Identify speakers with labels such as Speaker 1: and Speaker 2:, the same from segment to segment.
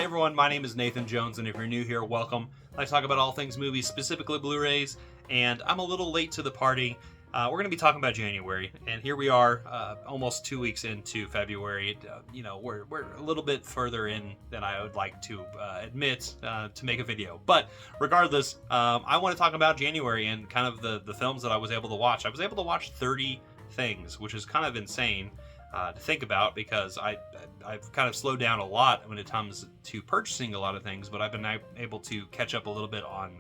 Speaker 1: everyone, my name is Nathan Jones, and if you're new here, welcome. I talk about all things movies, specifically Blu-rays, and I'm a little late to the party. We're going to be talking about January, and here we are, almost 2 weeks into February. We're a little bit further in than I would like to admit to make a video. But regardless, I want to talk about January and kind of the films that I was able to watch. I was able to watch 30 things, which is kind of insane to think about, because I've kind of slowed down a lot when it comes to purchasing a lot of things, but I've been able to catch up a little bit on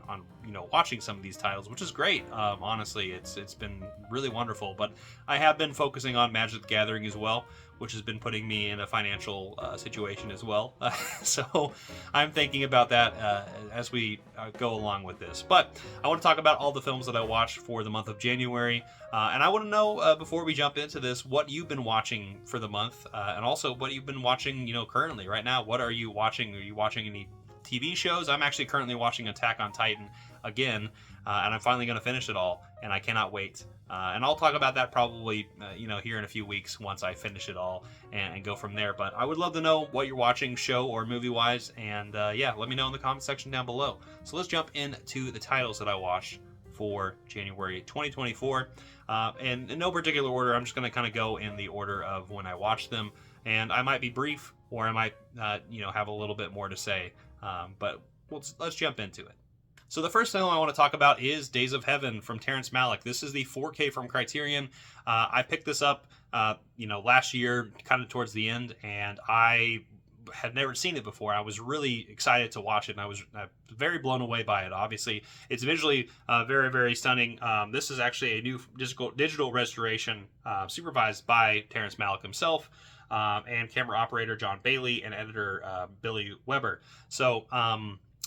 Speaker 1: watching some of these titles, which is great. Honestly, it's been really wonderful. But I have been focusing on Magic the Gathering as well, which has been putting me in a financial situation as well. So I'm thinking about that as we go along with this. But I want to talk about all the films that I watched for the month of January. And I want to know, before we jump into this, what you've been watching for the month, and also what you've been watching, currently, right now. What are you watching? Are you watching any TV shows? I'm actually currently watching Attack on Titan again, and I'm finally going to finish it all, and I cannot wait. And I'll talk about that probably, here in a few weeks once I finish it all and go from there. But I would love to know what you're watching, show or movie-wise, and let me know in the comment section down below. So let's jump into the titles that I watched for January 2024. And in no particular order, I'm just going to kind of go in the order of when I watched them, and I might be brief, or I might, have a little bit more to say, but let's jump into it. So the first film I want to talk about is Days of Heaven from Terrence Malick. This is the 4K from Criterion. I picked this up, last year, kind of towards the end, and I had never seen it before. I was really excited to watch it, and I was very blown away by it. Obviously, it's visually very, very stunning. This is actually a new digital restoration supervised by Terrence Malick himself, and camera operator John Bailey and editor Billy Weber. So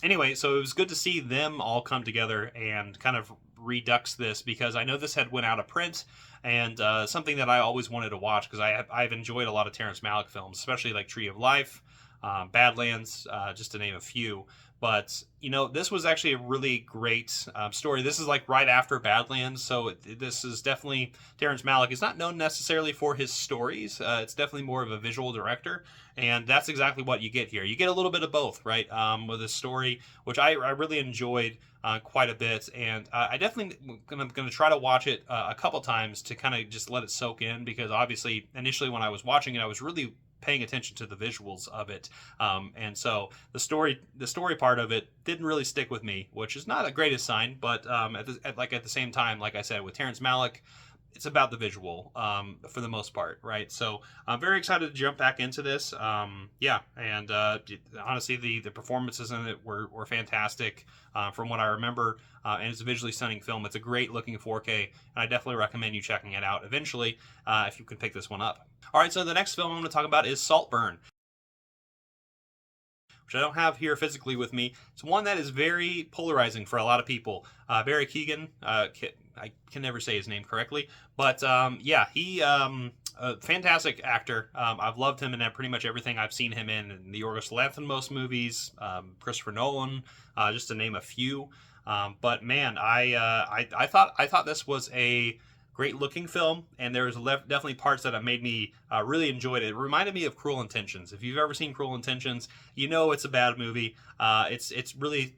Speaker 1: anyway, so it was good to see them all come together and kind of redux this, because I know this had went out of print, and something that I always wanted to watch, because I've enjoyed a lot of Terrence Malick films, especially like Tree of Life, Badlands, just to name a few. But, this was actually a really great story. This is like right after Badlands, so this is definitely Terrence Malick. He's not known necessarily for his stories. It's definitely more of a visual director, and that's exactly what you get here. You get a little bit of both, right, with this story, which I really enjoyed quite a bit, and I definitely going to try to watch it a couple times to kind of just let it soak in, because obviously initially when I was watching it, I was really paying attention to the visuals of it, and so the story part of it didn't really stick with me, which is not the greatest sign. But at the same time, like I said, with Terrence Malick, it's about the visual for the most part, right? So I'm very excited to jump back into this. And honestly, the performances in it were fantastic from what I remember, and it's a visually stunning film. It's a great looking 4K, and I definitely recommend you checking it out eventually if you can pick this one up. All right, so the next film I'm going to talk about is Saltburn, which I don't have here physically with me. It's one that is very polarizing for a lot of people. Barry Keoghan, I can never say his name correctly, but he a fantastic actor. I've loved him in pretty much everything I've seen him in the Yorgos Lanthimos movies, Christopher Nolan, just to name a few. But man, I thought this was a great looking film, and there was definitely parts that have made me really enjoy it. It reminded me of Cruel Intentions. If you've ever seen Cruel Intentions, it's a bad movie. It's really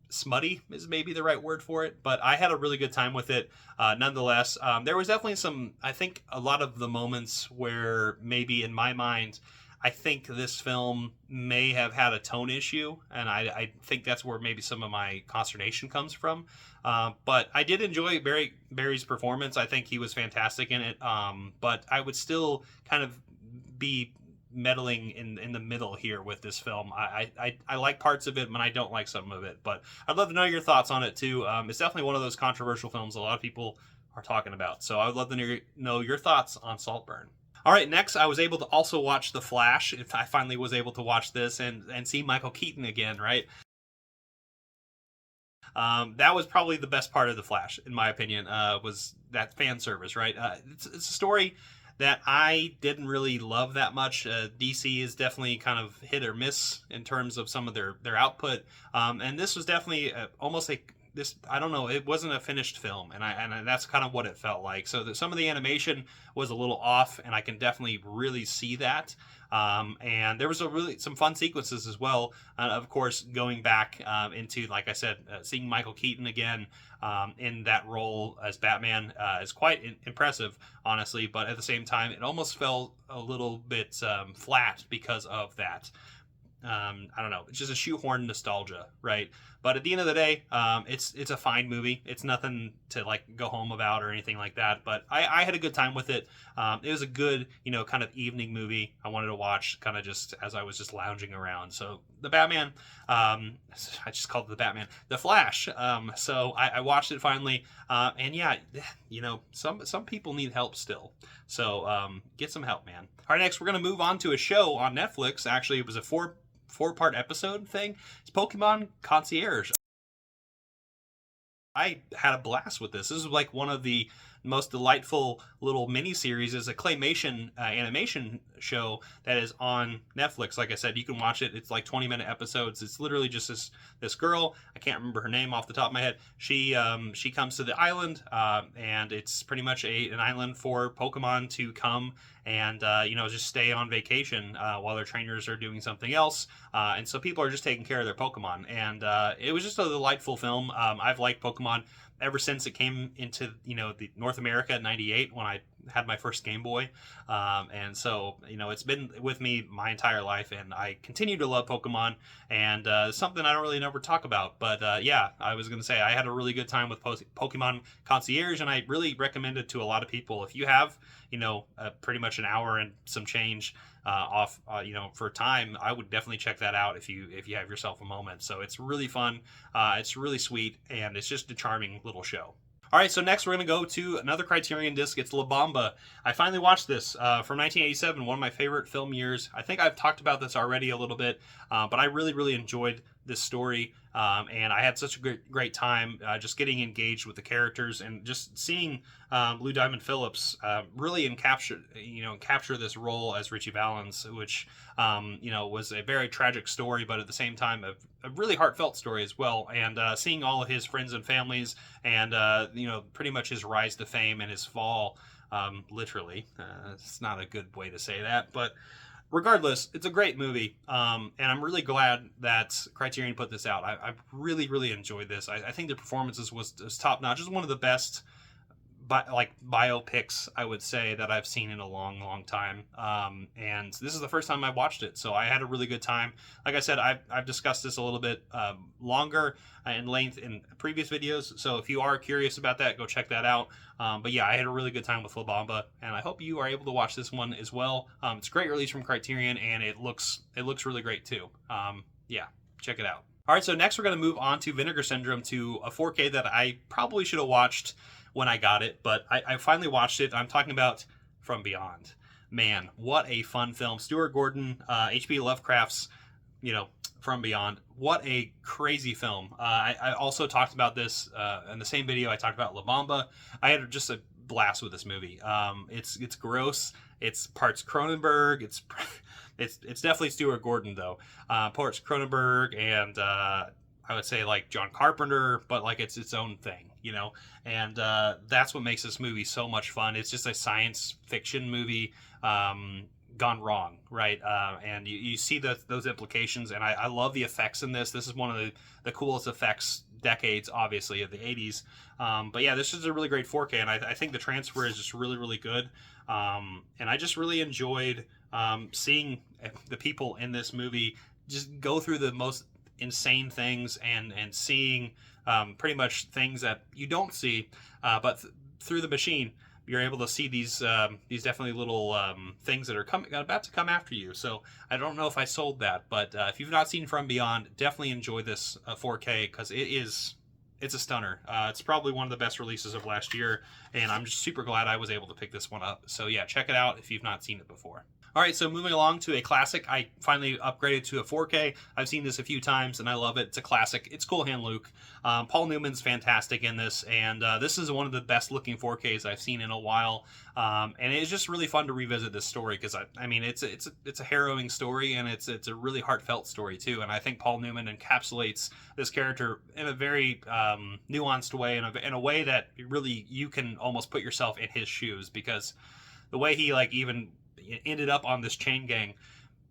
Speaker 1: smutty is maybe the right word for it, but I had a really good time with it nonetheless. There was definitely I think a lot of the moments where maybe in my mind, I think this film may have had a tone issue, and I think that's where maybe some of my consternation comes from. But I did enjoy Barry's performance. I think he was fantastic in it, but I would still kind of be meddling in the middle here with this film. I like parts of it, and I don't like some of it, but I'd love to know your thoughts on it too. It's definitely one of those controversial films a lot of people are talking about, so I would love to know your thoughts on Saltburn. All right, next I was able to also watch The Flash. I finally was able to watch this and see Michael Keaton again, right? That was probably the best part of The Flash, in my opinion, was that fan service, right? It's a story that I didn't really love that much. DC is definitely kind of hit or miss in terms of some of their output, and this was definitely almost this, I don't know, it wasn't a finished film, and that's kind of what it felt like. So that some of the animation was a little off, and I can definitely really see that. And there was some fun sequences as well. Of course, going back into, like I said, seeing Michael Keaton again in that role as Batman is quite impressive, honestly. But at the same time, it almost felt a little bit flat because of that. I don't know. It's just a shoehorn nostalgia, right? But at the end of the day, it's a fine movie. It's nothing to like go home about or anything like that. But I had a good time with it. It was a good, kind of evening movie I wanted to watch, kind of just as I was just lounging around. So the Batman, I just called it the Batman, the Flash. So I watched it finally, and yeah, some people need help still. So get some help, man. All right, next we're gonna move on to a show on Netflix. Actually, it was a four-part episode thing. It's Pokemon Concierge. I had a blast with this. This is like one of the most delightful little mini-series. It's a claymation animation show that is on Netflix. Like I said, you can watch it. It's like 20-minute episodes. It's literally just this girl. I can't remember her name off the top of my head. She comes to the island, and it's pretty much an island for Pokemon to come and just stay on vacation while their trainers are doing something else. And so people are just taking care of their Pokemon. And it was just a delightful film. I've liked Pokemon ever since it came into the North America in '98 when I had my first Game Boy, and so it's been with me my entire life, and I continue to love Pokemon. And something I don't really never talk about, but yeah, I was gonna say I had a really good time with Pokemon Concierge, and I really recommend it to a lot of people. If you have pretty much an hour and some change off for time, I would definitely check that out if you have yourself a moment. So it's really fun, it's really sweet, and it's just a charming little show. All right, so next we're going to go to another Criterion disc. It's Labomba. I finally watched this from 1987, one of my favorite film years. I think I've talked about this already a little bit, but I really, really enjoyed this story, and I had such a great time just getting engaged with the characters and just seeing Lou Diamond Phillips really capture this role as Richie Valens, which was a very tragic story, but at the same time a really heartfelt story as well. And seeing all of his friends and families, and pretty much his rise to fame and his fall, literally. It's not a good way to say that, but regardless, it's a great movie, and I'm really glad that Criterion put this out. I really, really enjoyed this. I think the performances was top notch. It's one of the best biopics, I would say, that I've seen in a long, long time. And this is the first time I watched it, so I had a really good time. Like I said, I've discussed this a little bit longer in length in previous videos, so if you are curious about that, go check that out. But yeah, I had a really good time with Labomba, and I hope you are able to watch this one as well. It's a great release from Criterion, and it looks really great too. Yeah, check it out. All right, so next we're going to move on to Vinegar Syndrome, to a 4K that I probably should have watched when I got it, but I finally watched it. I'm talking about From Beyond. Man, what a fun film. Stuart Gordon, H.P. Lovecraft's, From Beyond. What a crazy film. I also talked about this in the same video I talked about Labomba. I had just a blast with this movie. It's gross. It's parts Cronenberg. It's definitely Stuart Gordon though. Parts Cronenberg and I would say like John Carpenter, but like it's its own thing, and that's what makes this movie so much fun. It's just a science fiction movie gone wrong, right? And you see those implications, and I love the effects in this. This is one of the coolest effects decades, obviously, of the 80s. But yeah, this is a really great 4K, and I think the transfer is just really, really good. And I just really enjoyed seeing the people in this movie just go through the most insane things and seeing pretty much things that you don't see, but through the machine you're able to see these definitely little things that are about to come after you. So I don't know if I sold that, but if you've not seen From Beyond, definitely enjoy this 4K, because it's a stunner. It's probably one of the best releases of last year, and I'm just super glad I was able to pick this one up. So yeah, check it out if you've not seen it before. All right, so moving along to a classic. I finally upgraded to a 4K. I've seen this a few times, and I love it. It's a classic. It's Cool Hand Luke. Paul Newman's fantastic in this, and this is one of the best-looking 4Ks I've seen in a while. And it's just really fun to revisit this story because I mean it's a harrowing story, and it's a really heartfelt story too. And I think Paul Newman encapsulates this character in a very nuanced way, in a way that really you can almost put yourself in his shoes, because the way he like even ended up on this chain gang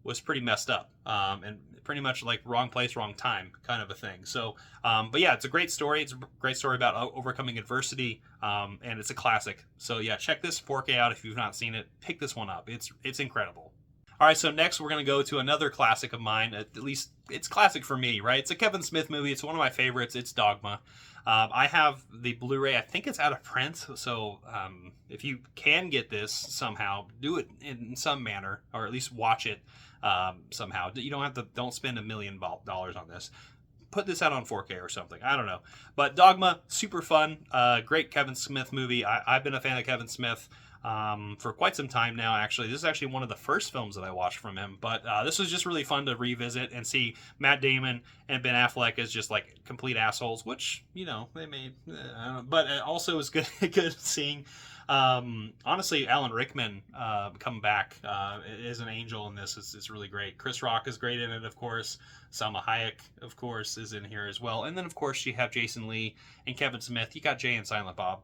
Speaker 1: was pretty messed up, and pretty much like wrong place, wrong time kind of a thing. So, but yeah, it's a great story. It's a great story about overcoming adversity, and it's a classic. So yeah, check this 4K out if you've not seen it. Pick this one up. It's incredible. All right, so next we're going to go to another classic of mine. At least it's classic for me, right? It's a Kevin Smith movie. It's one of my favorites. It's Dogma. I have the Blu-ray. I think it's out of print, so if you can get this somehow, do it in some manner, or at least watch it somehow. You don't spend $1 million on this. Put this out on 4K or something. I don't know. But Dogma, super fun. Great Kevin Smith movie. I've been a fan of Kevin Smith for quite some time now, actually. This is actually one of the first films that I watched from him, but this was just really fun to revisit and see Matt Damon and Ben Affleck as just like complete assholes, which, you know, they made, I don't know, but it also was good seeing honestly Alan Rickman come back as an angel in this. It's really great. Chris Rock is great in it, of course. Salma Hayek, of course, is in here as well. And then, of course, you have Jason Lee and Kevin Smith. You got Jay and Silent Bob.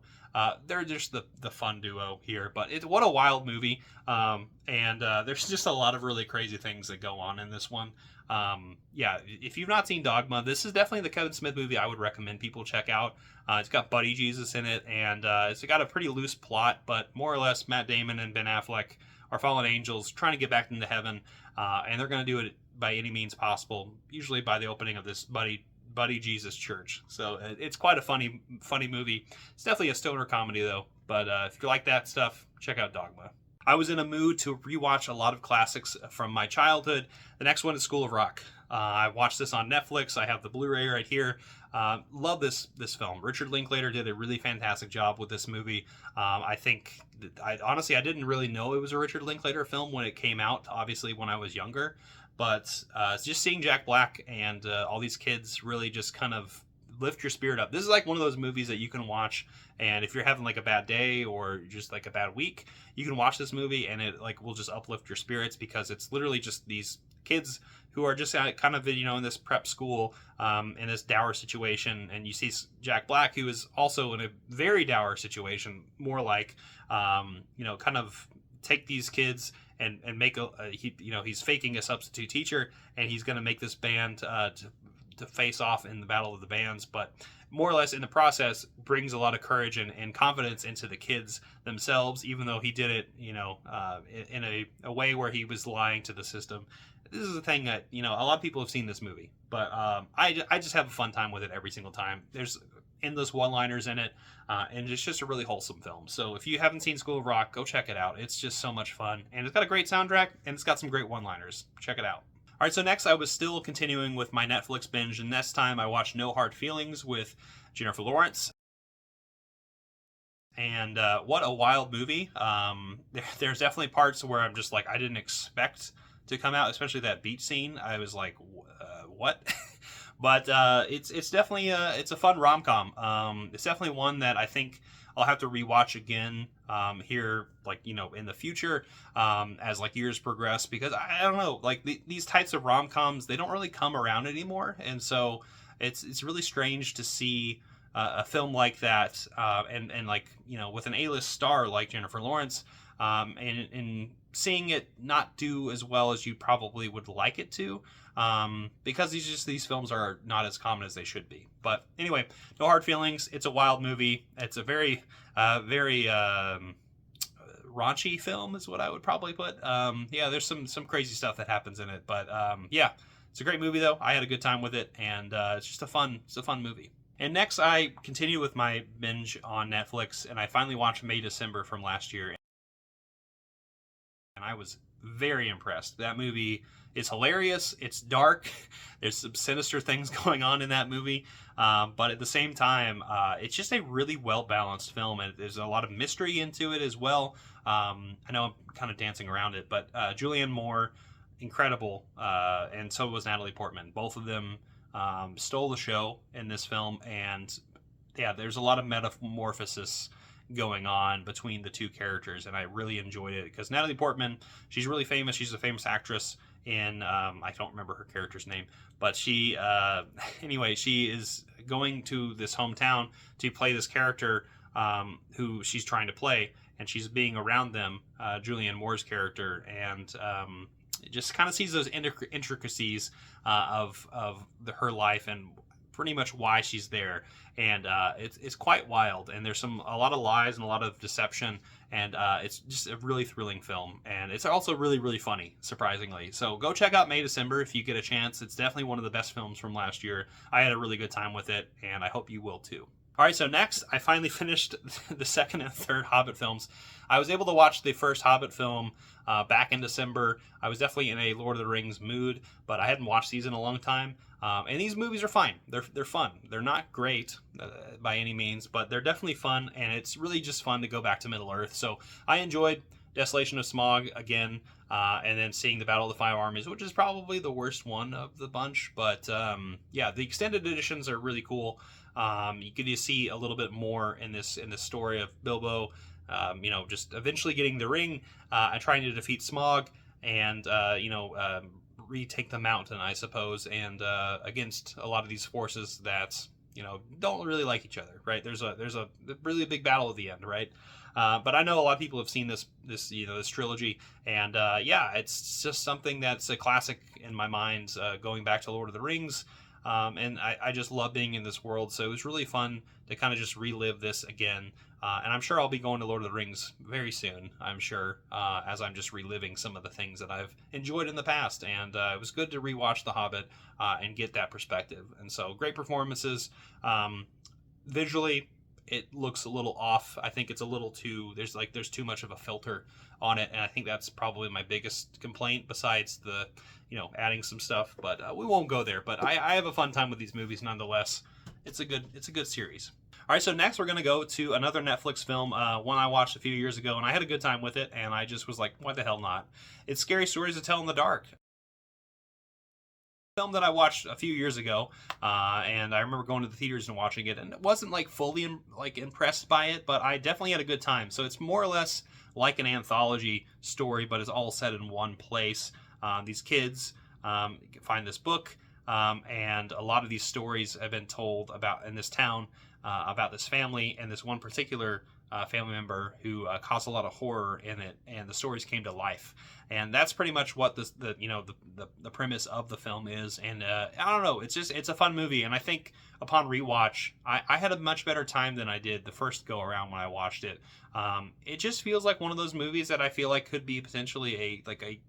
Speaker 1: They're just the fun duo here. But what a wild movie. And there's just a lot of really crazy things that go on in this one. Yeah, if you've not seen Dogma, this is definitely the Kevin Smith movie I would recommend people check out. It's got Buddy Jesus in it, and it's got a pretty loose plot, but more or less Matt Damon and Ben Affleck are fallen angels trying to get back into heaven, and they're going to do it by any means possible, usually by the opening of this Buddy Jesus church. So it's quite a funny movie. It's definitely a stoner comedy though, but if you like that stuff, check out Dogma. I was in a mood to rewatch a lot of classics from my childhood. The next one is School of Rock. I watched this on Netflix. I have the Blu-ray right here. Love this film. Richard Linklater did a really fantastic job with this movie. I think honestly I didn't really know it was a Richard Linklater film when it came out, obviously when I was younger. But just seeing Jack Black and all these kids really just kind of lift your spirit up. This is like one of those movies that you can watch, and if you're having like a bad day or just like a bad week, you can watch this movie and it like will just uplift your spirits, because it's literally just these kids who are just kind of, you know, in this prep school in this dour situation, and you see Jack Black, who is also in a very dour situation, more like you know, kind of take these kids and make he's faking a substitute teacher, and he's going to make this band to face off in the battle of the bands, but more or less in the process brings a lot of courage and confidence into the kids themselves, even though he did it, you know, in a way where he was lying to the system. This is a thing that, you know, a lot of people have seen this movie, but I just have a fun time with it every single time. There's endless one-liners in it, and it's just a really wholesome film. So if you haven't seen School of Rock, go check it out. It's just so much fun, and it's got a great soundtrack, and it's got some great one-liners. Check it out. All right, so next I was still continuing with my Netflix binge, and this time I watched No Hard Feelings with Jennifer Lawrence. And what a wild movie. There's definitely parts where I'm just like, I didn't expect to come out, especially that beach scene. I was like, what? But it's definitely it's a fun rom-com. It's definitely one that I think I'll have to rewatch again here, like, you know, in the future as like years progress, because I don't know, like these types of rom-coms, they don't really come around anymore, and so it's really strange to see a film like that and like, you know, with an A-list star like Jennifer Lawrence, and seeing it not do as well as you probably would like it to, because these films are not as common as they should be. But anyway, No Hard Feelings. It's a wild movie. It's a very raunchy film is what I would probably put. Yeah, there's some crazy stuff that happens in it, but yeah, it's a great movie though. I had a good time with it, and it's a fun movie. And next, I continue with my binge on Netflix, and I finally watched May December from last year. And I was very impressed. That movie is hilarious. It's dark. There's some sinister things going on in that movie. But at the same time, it's just a really well-balanced film, and there's a lot of mystery into it as well. I know I'm kind of dancing around it, but Julianne Moore, incredible, and so was Natalie Portman. Both of them stole the show in this film, and yeah, there's a lot of metamorphosis going on between the two characters, and I really enjoyed it because Natalie Portman, she's really famous. She's a famous actress in I don't remember her character's name, but she anyway, she is going to this hometown to play this character who she's trying to play, and she's being around them, Julianne Moore's character, and just kind of sees those intricacies of her life and pretty much why she's there, and it's quite wild, and there's a lot of lies and a lot of deception, and it's just a really thrilling film, and it's also really, really funny, surprisingly. So go check out May December if you get a chance. It's definitely one of the best films from last year. I had a really good time with it, and I hope you will too. All right, so next, I finally finished the second and third Hobbit films. I was able to watch the first Hobbit film back in December. I was definitely in a Lord of the Rings mood, but I hadn't watched these in a long time. And these movies are fine. They're fun. They're not great by any means, but they're definitely fun, and it's really just fun to go back to Middle-earth. So I enjoyed Desolation of Smaug again, and then seeing the Battle of the Five Armies, which is probably the worst one of the bunch. But yeah, the extended editions are really cool. You get to see a little bit more in this story of Bilbo, just eventually getting the ring and trying to defeat Smaug, and retake the mountain, I suppose, and against a lot of these forces that don't really like each other, right? There's a really big battle at the end, right? But I know a lot of people have seen this trilogy, and yeah, it's just something that's a classic in my mind, going back to Lord of the Rings. And I just love being in this world, so it was really fun to kind of just relive this again. And I'm sure I'll be going to Lord of the Rings very soon, I'm sure, as I'm just reliving some of the things that I've enjoyed in the past. And it was good to rewatch The Hobbit and get that perspective. And so, great performances. Visually, it looks a little off. I think it's a little too, there's too much of a filter on it, and I think that's probably my biggest complaint, besides the adding some stuff, but we won't go there. But I have a fun time with these movies nonetheless. It's a good series. All right, so next we're going to go to another Netflix film, one I watched a few years ago, and I had a good time with it, and I just was like, why the hell not? It's Scary Stories to Tell in the Dark. Film that I watched a few years ago, and I remember going to the theaters and watching it, and it wasn't fully impressed by it, but I definitely had a good time. So it's more or less like an anthology story, but it's all set in one place. These kids find this book, and a lot of these stories have been told about in this town, about this family and this one particular family member who caused a lot of horror in it, and the stories came to life. And that's pretty much what the premise of the film is. And I don't know, it's a fun movie, and I think upon rewatch, I had a much better time than I did the first go around when I watched it. It just feels like one of those movies that I feel like could be potentially a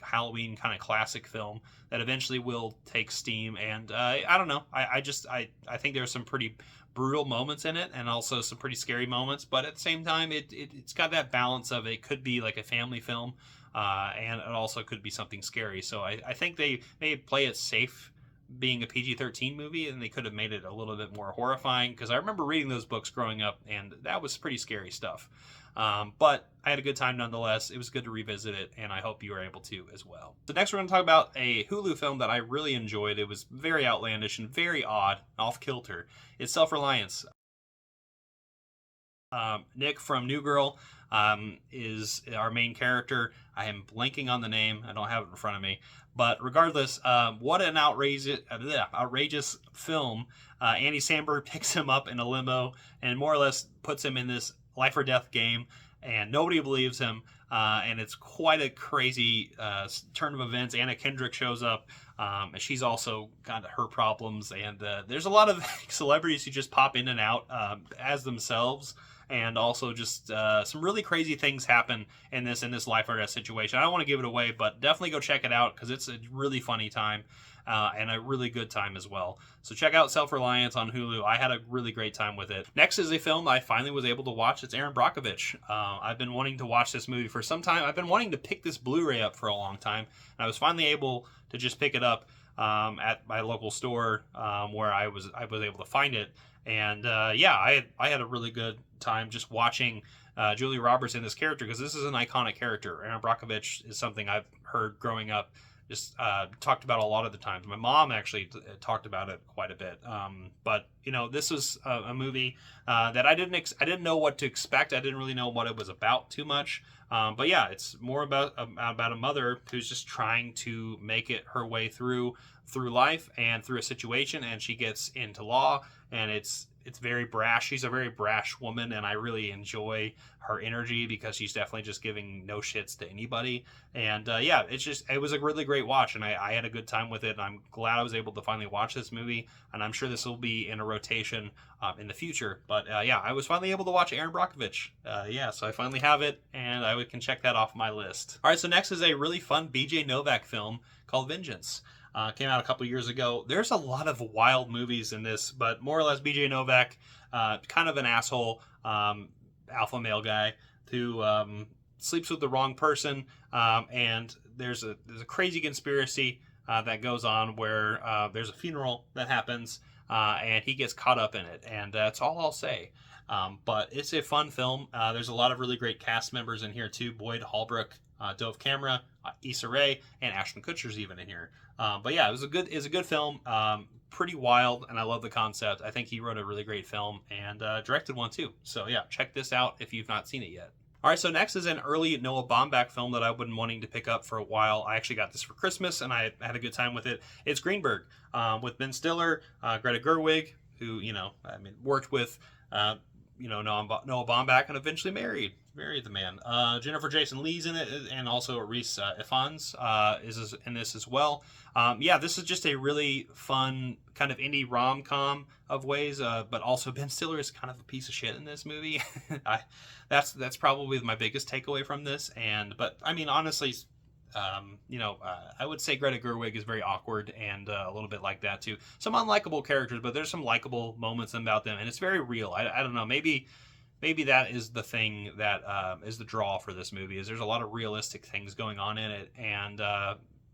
Speaker 1: Halloween kind of classic film that eventually will take steam. And I don't know, I think there's some pretty brutal moments in it, and also some pretty scary moments, but at the same time it's got that balance of it could be like a family film, and it also could be something scary. So I think they may play it safe being a PG-13 movie, and they could have made it a little bit more horrifying, because I remember reading those books growing up, and that was pretty scary stuff. But I had a good time nonetheless. It was good to revisit it, and I hope you were able to as well. So next we're going to talk about a Hulu film that I really enjoyed. It was very outlandish and very odd, off-kilter. It's Self-Reliance. Nick from New Girl is our main character. I am blanking on the name. I don't have it in front of me. But regardless, what an outrageous film. Andy Samberg picks him up in a limo and more or less puts him in this life or death game, and nobody believes him, and it's quite a crazy turn of events. Anna Kendrick shows up, and she's also got her problems, and there's a lot of celebrities who just pop in and out as themselves, and also just some really crazy things happen in this life or death situation. I don't want to give it away, but definitely go check it out because it's a really funny time. And a really good time as well. So check out Self-Reliance on Hulu. I had a really great time with it. Next is a film I finally was able to watch. It's Erin Brockovich. I've been wanting to watch this movie for some time. I've been wanting to pick this Blu-ray up for a long time. And I was finally able to just pick it up at my local store where I was able to find it. And yeah, I had a really good time just watching Julia Roberts in this character because this is an iconic character. Erin Brockovich is something I've heard growing up, just talked about a lot of the times. My mom actually talked about it quite a bit. But you know, this was a movie that I didn't know what to expect. I didn't really know what it was about too much. But yeah, it's more about a mother who's just trying to make it her way through life and through a situation, and she gets into law, and it's very brash. She's a very brash woman, and I really enjoy her energy because she's definitely just giving no shits to anybody. And yeah, it was a really great watch, and I had a good time with it. And I'm glad I was able to finally watch this movie, and I'm sure this will be in a rotation in the future. But yeah, I was finally able to watch Erin Brockovich. Yeah, so I finally have it, and I can check that off my list. All right, so next is a really fun BJ Novak film called Vengeance. Came out a couple years ago. There's a lot of wild movies in this, but more or less BJ Novak, kind of an asshole alpha male guy who sleeps with the wrong person, and there's a crazy conspiracy that goes on where there's a funeral that happens, and he gets caught up in it, and that's all I'll say. But it's a fun film. There's a lot of really great cast members in here too. Boyd Holbrook, Dove Cameron, Issa Rae, and Ashton Kutcher's even in here. But yeah, it was a good film. Pretty wild, and I love the concept. I think he wrote a really great film and directed one too. So yeah, check this out if you've not seen it yet. All right, so next is an early Noah Baumbach film that I've been wanting to pick up for a while. I actually got this for Christmas, and I had a good time with it. It's Greenberg, with Ben Stiller, Greta Gerwig, who worked with Noah Baumbach and eventually married the man. Jennifer Jason Leigh's in it, and also Reese Ifans is in this as well. Yeah, this is just a really fun kind of indie rom-com of ways, but also Ben Stiller is kind of a piece of shit in this movie. That's probably my biggest takeaway from this. But I mean, honestly, I would say Greta Gerwig is very awkward and a little bit like that too. Some unlikable characters, but there's some likable moments about them, and it's very real. I don't know, maybe that is the thing that is the draw for this movie, is there's a lot of realistic things going on in it. And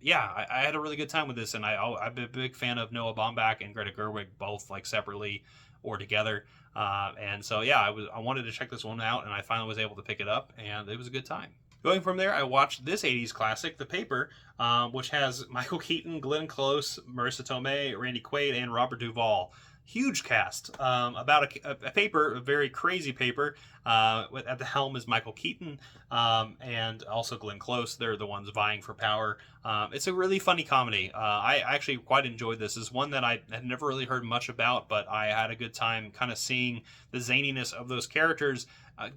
Speaker 1: yeah, I had a really good time with this, and I'm a big fan of Noah Baumbach and Greta Gerwig, both like separately or together. And so yeah, I wanted to check this one out, and I finally was able to pick it up, and it was a good time. Going from there, I watched this 80s classic, The Paper, which has Michael Keaton, Glenn Close, Marissa Tomei, Randy Quaid, and Robert Duvall. Huge cast. About a paper, a very crazy paper. At the helm is Michael Keaton and also Glenn Close. They're the ones vying for power. It's a really funny comedy. I actually quite enjoyed this. It's one that I had never really heard much about, but I had a good time kind of seeing the zaniness of those characters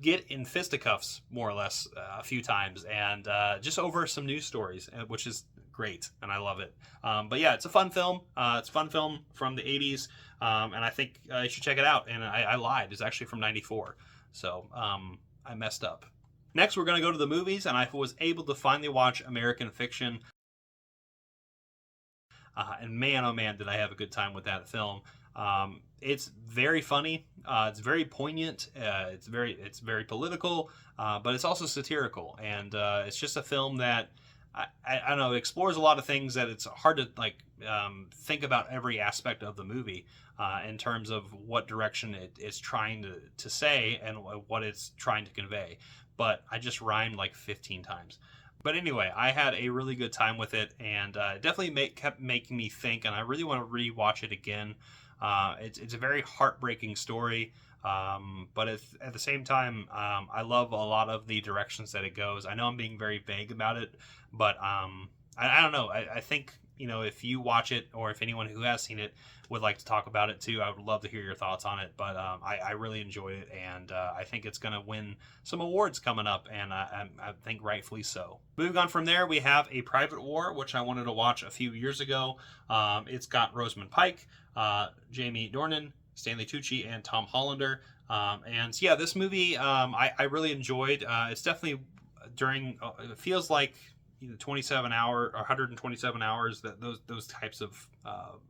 Speaker 1: get in fisticuffs, more or less, a few times, and just over some news stories, which is great, and I love it. But yeah, it's a fun film. It's a fun film from the 80s, and I think you should check it out. And I lied. It's actually from 94, so I messed up. Next, we're going to go to the movies, and I was able to finally watch American Fiction. And man, oh man, did I have a good time with that film. It's very funny. It's very poignant. It's very political, but it's also satirical. And it's just a film that I don't know, it explores a lot of things that it's hard to think about every aspect of the movie in terms of what direction it is trying to say and what it's trying to convey. But I just rhymed like 15 times. But anyway, I had a really good time with it, and it definitely kept making me think, and I really want to rewatch it again. It's a very heartbreaking story, but at the same time, I love a lot of the directions that it goes. I know I'm being very vague about it, but I don't know. I think, if you watch it, or if anyone who has seen it would like to talk about it too, I would love to hear your thoughts on it. But I really enjoyed it, and I think it's going to win some awards coming up, and I think rightfully so. Moving on from there, we have A Private War, which I wanted to watch a few years ago. It's got Rosamund Pike, Jamie Dornan, Stanley Tucci, and Tom Hollander. And yeah, this movie I really enjoyed. It's definitely during it feels like 27 hour or 127 hours, that those types of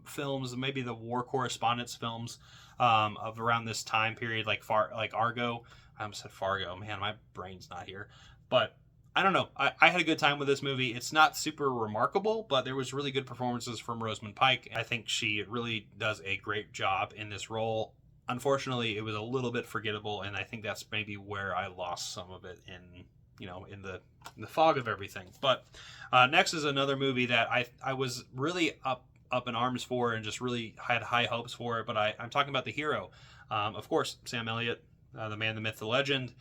Speaker 1: films, maybe the war correspondence films of around this time period, like Argo. I almost said Fargo. Man, my brain's not here. But I don't know. I had a good time with this movie. It's not super remarkable, but there was really good performances from Rosamund Pike. I think she really does a great job in this role. Unfortunately, it was a little bit forgettable, and I think that's maybe where I lost some of it in the fog of everything. But next is another movie that I was really up in arms for and just really had high hopes for it. But I'm talking about The Hero. Of course, Sam Elliott, the man, the myth, the legend.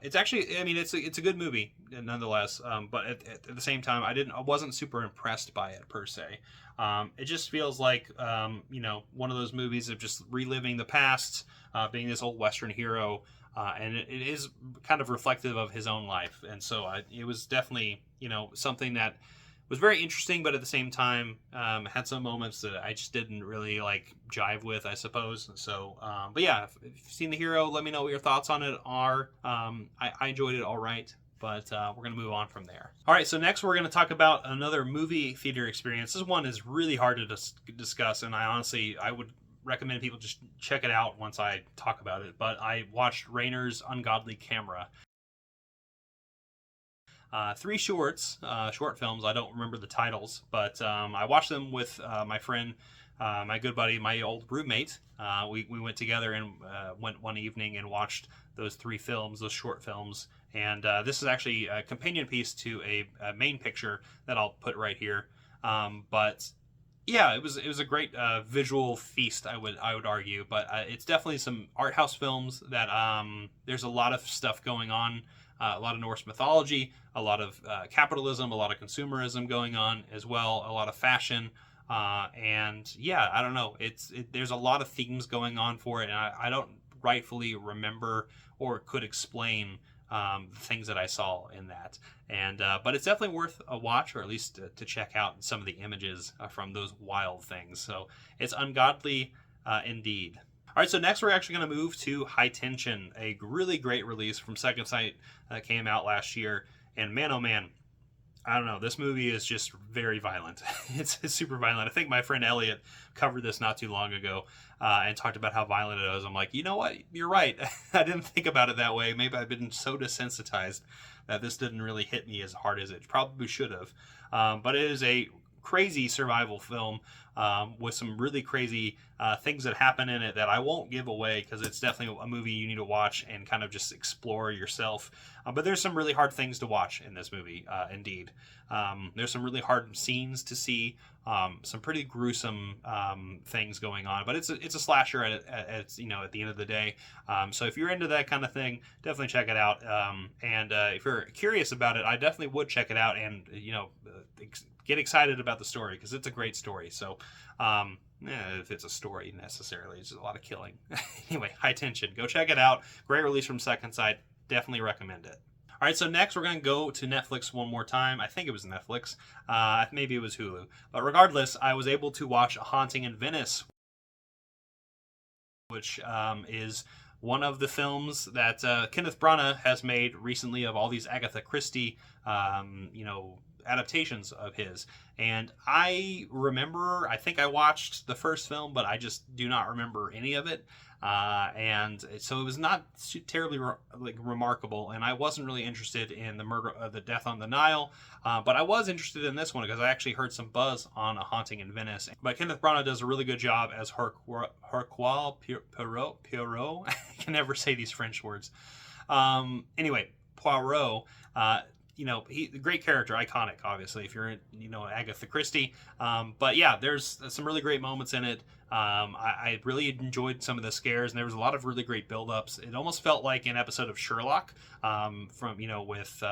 Speaker 1: It's actually, I mean, it's a good movie nonetheless. But at the same time, I wasn't super impressed by it per se. It just feels like one of those movies of just reliving the past, being this old Western hero. And it is kind of reflective of his own life. And so it was definitely, something that was very interesting, but at the same time, had some moments that I just didn't really jive with, I suppose. So, but yeah, if you've seen The Hero, let me know what your thoughts on it are. I enjoyed it all right. But we're going to move on from there. All right, so next we're going to talk about another movie theater experience. This one is really hard to discuss, and I would recommend people just check it out once I talk about it. But I watched Rainer's Ungodly Camera. 3 short films. I don't remember the titles, but I watched them with my friend, my good buddy, my old roommate. We went together and went one evening and watched those 3 films, those short films. And this is actually a companion piece to a main picture that I'll put right here. But yeah, it was a great visual feast, I would argue. But it's definitely some art house films that there's a lot of stuff going on. A lot of Norse mythology, a lot of capitalism, a lot of consumerism going on as well, a lot of fashion. And yeah, I don't know. There's a lot of themes going on for it, and I don't rightfully remember or could explain the things that I saw in that. And but it's definitely worth a watch, or at least to check out some of the images from those wild things. So it's ungodly indeed. All right, so next we're actually going to move to High Tension, a really great release from Second Sight that came out last year. And man, oh man, I don't know, this movie is just very violent. It's super violent. I think my friend Elliot covered this not too long ago and talked about how violent it is. I'm like, you know what? You're right. I didn't think about it that way. Maybe I've been so desensitized that this didn't really hit me as hard as it probably should have. But it is a crazy survival film with some really crazy things that happen in it that I won't give away, because it's definitely a movie you need to watch and kind of just explore yourself. But there's some really hard things to watch in this movie, indeed. There's some really hard scenes to see, some pretty gruesome things going on. But it's a slasher at the end of the day. So if you're into that kind of thing, definitely check it out. And if you're curious about it, I definitely would check it out and get excited about the story, because it's a great story. So if it's a story necessarily, it's just a lot of killing. Anyway, High Tension, go check it out. Great release from Second Sight. Definitely recommend it. All right, so next we're going to go to Netflix one more time. I think it was Netflix. Maybe it was Hulu. But regardless, I was able to watch A Haunting in Venice, which is one of the films that Kenneth Branagh has made recently of all these Agatha Christie, adaptations of his. And I think I watched the first film, but I just do not remember any of it. And so it was not terribly remarkable, and I wasn't really interested in the murder of the Death on the Nile, but I was interested in this one because I actually heard some buzz on A Haunting in Venice. But Kenneth Branagh does a really good job as Hercule Poirot. I can never say these French words. Anyway, Poirot. He great character, iconic, obviously, if you're in, Agatha Christie. But yeah, there's some really great moments in it. I really enjoyed some of the scares, and there was a lot of really great build-ups. It almost felt like an episode of Sherlock with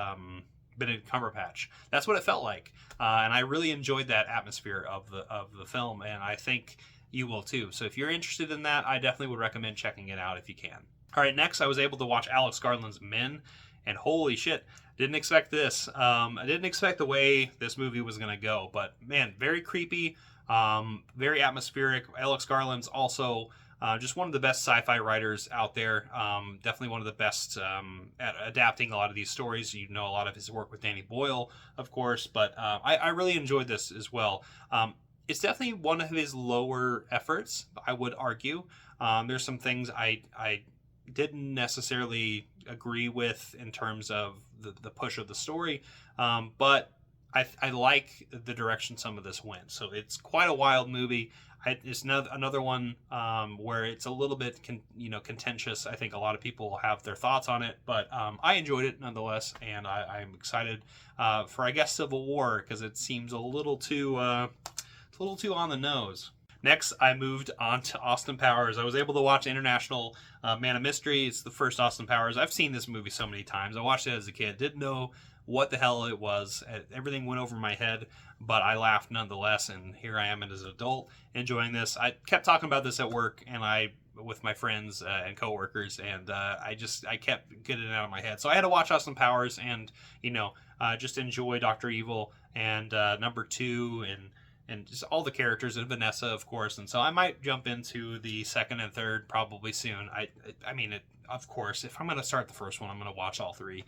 Speaker 1: Benedict Cumberbatch. That's what it felt like, and I really enjoyed that atmosphere of the film, and I think you will too. So if you're interested in that, I definitely would recommend checking it out if you can. All right, next I was able to watch Alex Garland's Men, and holy shit, didn't expect this. I didn't expect the way this movie was going to go, but man, very creepy, very atmospheric. Alex Garland's also Just one of the best sci-fi writers out there. Definitely one of the best at adapting a lot of these stories. You know a lot of his work with Danny Boyle, of course, but I really enjoyed this as well. It's definitely one of his lower efforts, I would argue. There's some things I didn't necessarily agree with in terms of the push of the story, but I like the direction some of this went. So it's quite a wild movie. It's another one where it's a little bit contentious. I think a lot of people have their thoughts on it, but I enjoyed it nonetheless, and I'm excited for, I guess, Civil War, because it seems a little too on the nose. Next, I moved on to Austin Powers. I was able to watch International Man of Mystery. It's the first Austin Powers. I've seen this movie so many times. I watched it as a kid. Didn't know what the hell it was. Everything went over my head, but I laughed nonetheless, and here I am as an adult enjoying this. I kept talking about this at work and with my friends and coworkers, and I kept getting it out of my head. So I had to watch Austin Powers and just enjoy Dr. Evil and number 2 and just all the characters, and Vanessa, of course. And so I might jump into the second and third probably soon. Of course, if I'm going to start the first one, I'm going to watch all 3.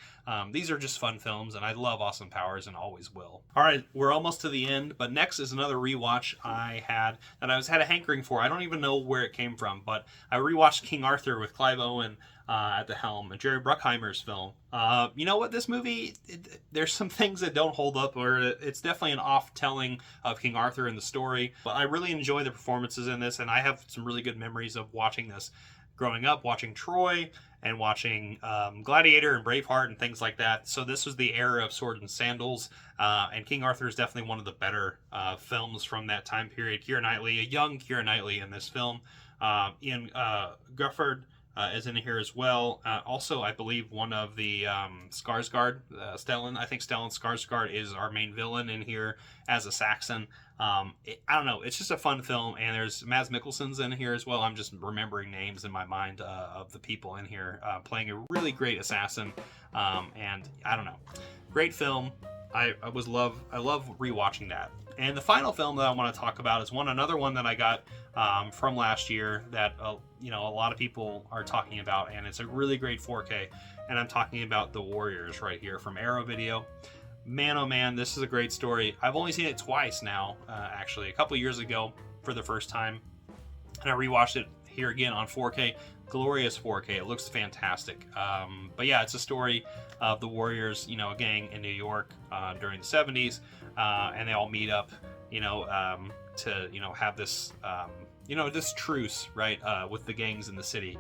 Speaker 1: These are just fun films, and I love Austin Powers and always will. All right, we're almost to the end, but next is another rewatch I had that I had a hankering for. I don't even know where it came from, but I rewatched King Arthur with Clive Owen at the helm, Jerry Bruckheimer's film. You know what, this movie, there's some things that don't hold up, or it's definitely an off-telling of King Arthur in the story, but I really enjoy the performances in this, and I have some really good memories of watching this growing up, watching Troy and watching Gladiator and Braveheart and things like that. So this was the era of Sword and Sandals, and King Arthur is definitely one of the better films from that time period. Keira Knightley, a young Keira Knightley in this film. Ian Grufford is in here as well. Also, I believe one of the Skarsgård, Stellan. I think Stellan Skarsgård is our main villain in here as a Saxon. I don't know. It's just a fun film, and there's Mads Mikkelsen's in here as well. I'm just remembering names in my mind of the people in here playing a really great assassin. And I don't know, great film. I love rewatching that. And the final film that I want to talk about is another one that I got from last year that a lot of people are talking about, and it's a really great 4K. And I'm talking about The Warriors right here from Arrow Video. Man, oh man, this is a great story. I've only seen it twice now, actually. A couple years ago for the first time, and I rewatched it here again on 4K. Glorious 4K. It looks fantastic. But yeah, it's a story of the Warriors, a gang in New York during the 70s, and they all meet up, to have this this truce, right, with the gangs in the city.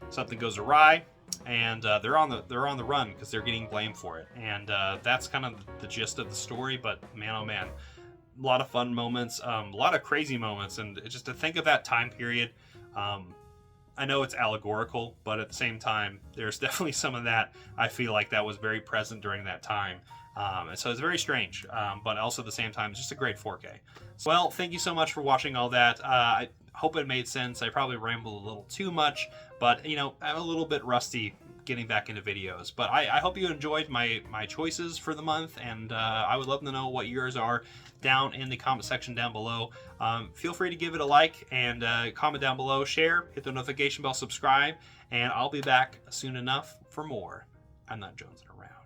Speaker 1: Something goes awry, and they're on the run because they're getting blamed for it, and that's kind of the gist of the story. But man, oh man, a lot of fun moments, a lot of crazy moments, and just to think of that time period. I know it's allegorical, but at the same time, there's definitely some of that. I feel like that was very present during that time. And so it's very strange, but also at the same time, it's just a great 4K. Well, thank you so much for watching all that. I hope it made sense. I probably rambled a little too much, but I'm a little bit rusty getting back into videos. But I hope you enjoyed my choices for the month, and I would love to know what yours are down in the comment section down below. Feel free to give it a like and comment down below, share, hit the notification bell, subscribe, and I'll be back soon enough for more. I'm not jonesing around.